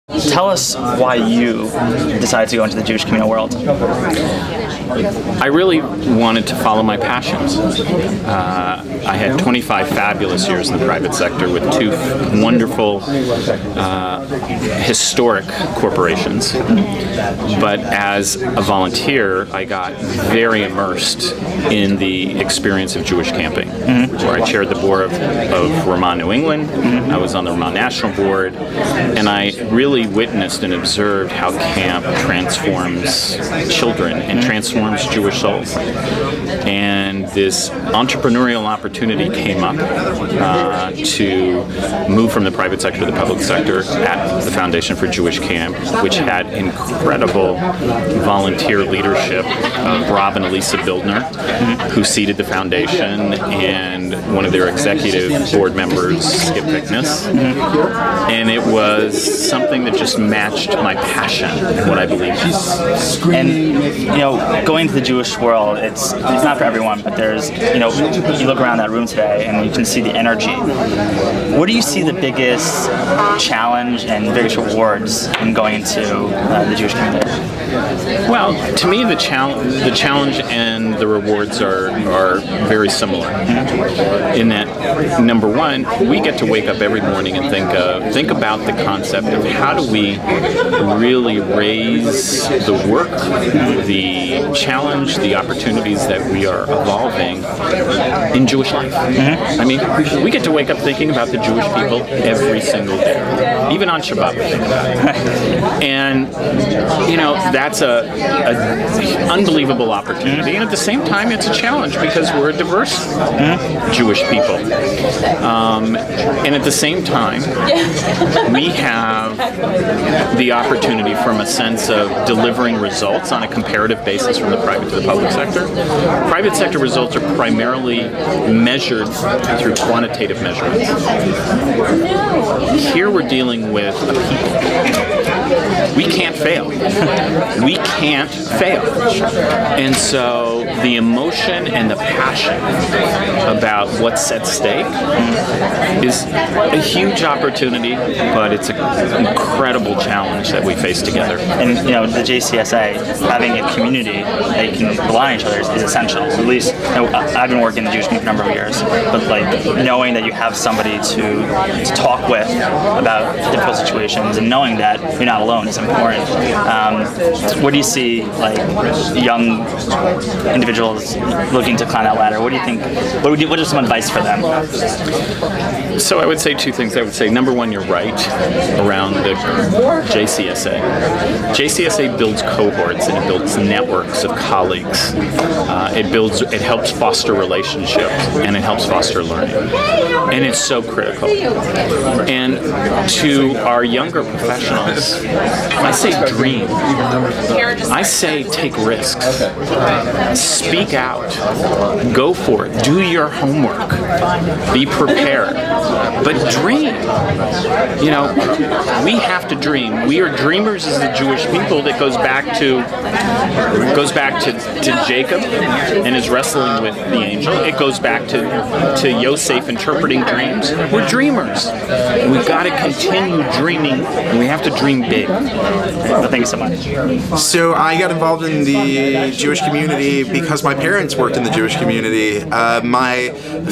Tell us why you decided to go into the Jewish communal world. I really wanted to follow my passions. I had 25 fabulous years in the private sector with two wonderful, historic corporations. But as a volunteer, I got very immersed in the experience of Jewish camping, where I chaired the board of Vermont, New England. I was on the Vermont National Board, and I really witnessed and observed how camp transforms children and transforms Jewish souls. And this entrepreneurial opportunity came up to move from the private sector to the public sector at the Foundation for Jewish Camp, which had incredible volunteer leadership of Rob and Elisa Bildner, who seeded the foundation, and one of their executive board members, Skip Thickness. And it was something that just matched my passion and what I believe in. And you know, going to the Jewish world, it's not for everyone, but there's, you know, you look around that room today and you can see the energy. What do you see the biggest challenge and biggest rewards in going into the Jewish community? Well, to me, the challenge and the rewards are very similar. In that, number one, we get to wake up every morning and think about the concept of how do we really raise the work, the challenge, the opportunities that we are evolving in Jewish life. I mean, we get to wake up thinking about the Jewish people every single day, even on Shabbat we think about it. And you know, that's a unbelievable opportunity, and at the same time it's a challenge because we're a diverse Jewish people, and at the same time we have the opportunity from a sense of delivering results on a comparative basis from the private to the public sector. Private sector results are primarily measured through quantitative measurements. Here we're dealing with a people. We can't fail. We can't fail. And so the emotion and the passion about what's at stake is a huge opportunity, but it's an incredible challenge that we face together. And you know, the JCSA, having a community that you can rely on each other is essential. At least, you know, I've been working in the Jewish community for a number of years, but like knowing that you have somebody to talk with about difficult situations and knowing that you're not alone is important. What do you see, like, young individuals looking to climb that ladder? What do you think? What is some advice for them? So I would say two things. I would say, number one, you're right around the JCSA. JCSA builds cohorts and it builds networks of colleagues. It helps foster relationships and it helps foster learning. And it's so critical. And to our younger professionals, I say dream. I say take risks. Speak out. Go for it. Do your homework. Be prepared. But dream. You know, we have to dream. We are dreamers as the Jewish people. That goes back to Jacob and his wrestling with the angel. It goes back to Yosef interpreting dreams. We're dreamers. We've got to continue dreaming, and we have to dream big. Well, thank you so much. So I got involved in the Jewish community because my parents worked in the Jewish community. My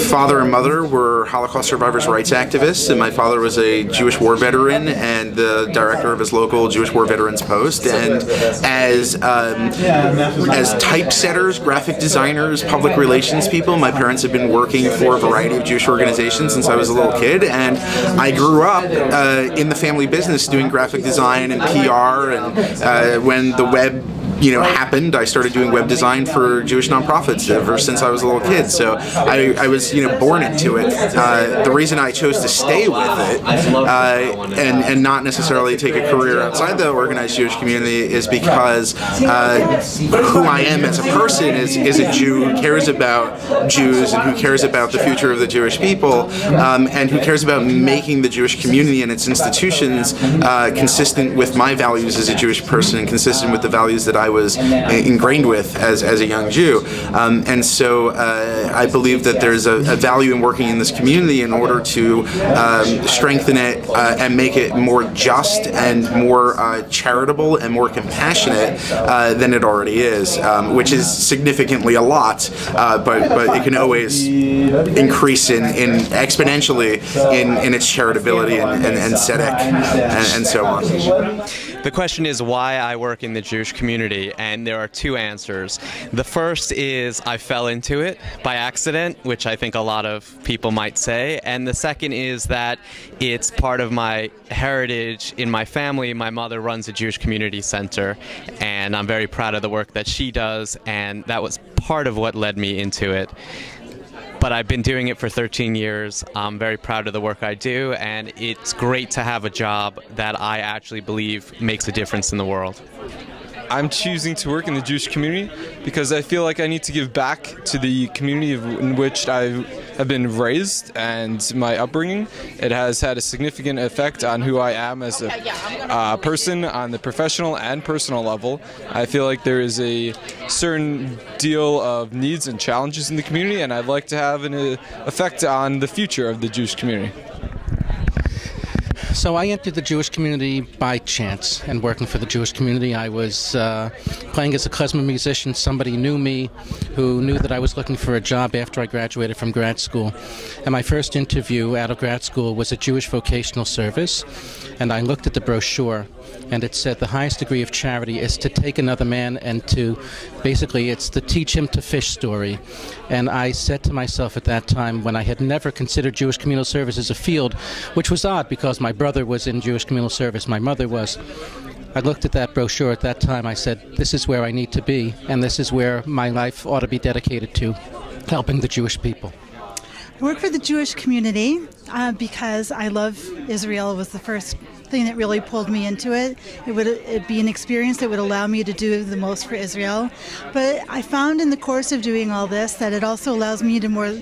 father and mother were Holocaust survivors' rights activists, and my father was a Jewish war veteran and the director of his local Jewish War Veterans Post. And as typesetters, graphic designers, public relations people, my parents have been working for a variety of Jewish organizations since I was a little kid, and I grew up in the family business doing graphic design and PR, and when the web happened, I started doing web design for Jewish nonprofits ever since I was a little kid. So I was, born into it. The reason I chose to stay with it and not necessarily take a career outside the organized Jewish community is because who I am as a person is a Jew who cares about Jews and who cares about the future of the Jewish people, and who cares about making the Jewish community and its institutions consistent with my values as a Jewish person and consistent with the values that I was ingrained with as a young Jew. And so I believe that there's a value in working in this community in order to strengthen it and make it more just and more charitable and more compassionate than it already is, which is significantly a lot, but it can always increase in exponentially in its charitability and tzedek and so on. The question is why I work in the Jewish community, and there are two answers. The first is I fell into it by accident, which I think a lot of people might say, and the second is that it's part of my heritage in my family. My mother runs a Jewish community center, and I'm very proud of the work that she does, and that was part of what led me into it. But I've been doing it for 13 years. I'm very proud of the work I do, and it's great to have a job that I actually believe makes a difference in the world. I'm choosing to work in the Jewish community because I feel like I need to give back to the community in which I have been raised and my upbringing. It has had a significant effect on who I am as a person on the professional and personal level. I feel like there is a certain deal of needs and challenges in the community, and I'd like to have an effect on the future of the Jewish community. So I entered the Jewish community by chance, and working for the Jewish community, I was playing as a klezmer musician. Somebody knew me who knew that I was looking for a job after I graduated from grad school. And my first interview out of grad school was a Jewish vocational service, and I looked at the brochure, and it said the highest degree of charity is to take another man and to, basically, it's the teach him to fish story. And I said to myself at that time, when I had never considered Jewish communal service as a field, which was odd because my brother was in Jewish communal service, my mother was, I looked at that brochure at that time, I said, this is where I need to be, and this is where my life ought to be dedicated to, helping the Jewish people. I work for the Jewish community because I love Israel. It was the first thing that really pulled me into it. It'd be an experience that would allow me to do the most for Israel. But I found in the course of doing all this that it also allows me to more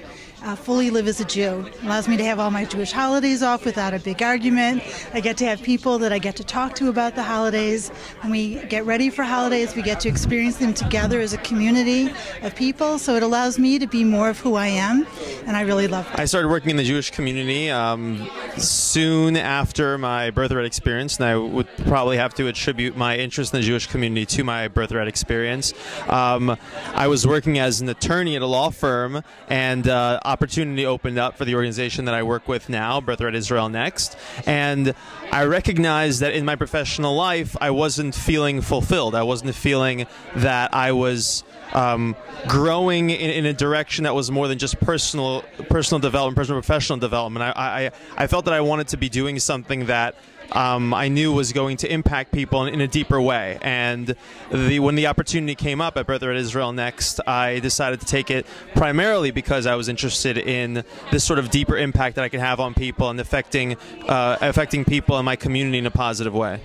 fully live as a Jew. It allows me to have all my Jewish holidays off without a big argument. I get to have people that I get to talk to about the holidays. When we get ready for holidays, we get to experience them together as a community of people. So it allows me to be more of who I am, and I really love it. I started working in the Jewish community soon after my birthright experience, and I would probably have to attribute my interest in the Jewish community to my birthright experience. I was working as an attorney at a law firm, and opportunity opened up for the organization that I work with now, Birthright Israel Next, and I recognized that in my professional life I wasn't feeling fulfilled. I wasn't feeling that I was growing in a direction that was more than just personal development, personal professional development. I felt that I wanted to be doing something that I knew was going to impact people in a deeper way. And when the opportunity came up at Birthright Israel Next, I decided to take it primarily because I was interested in this sort of deeper impact that I could have on people and affecting people in my community in a positive way.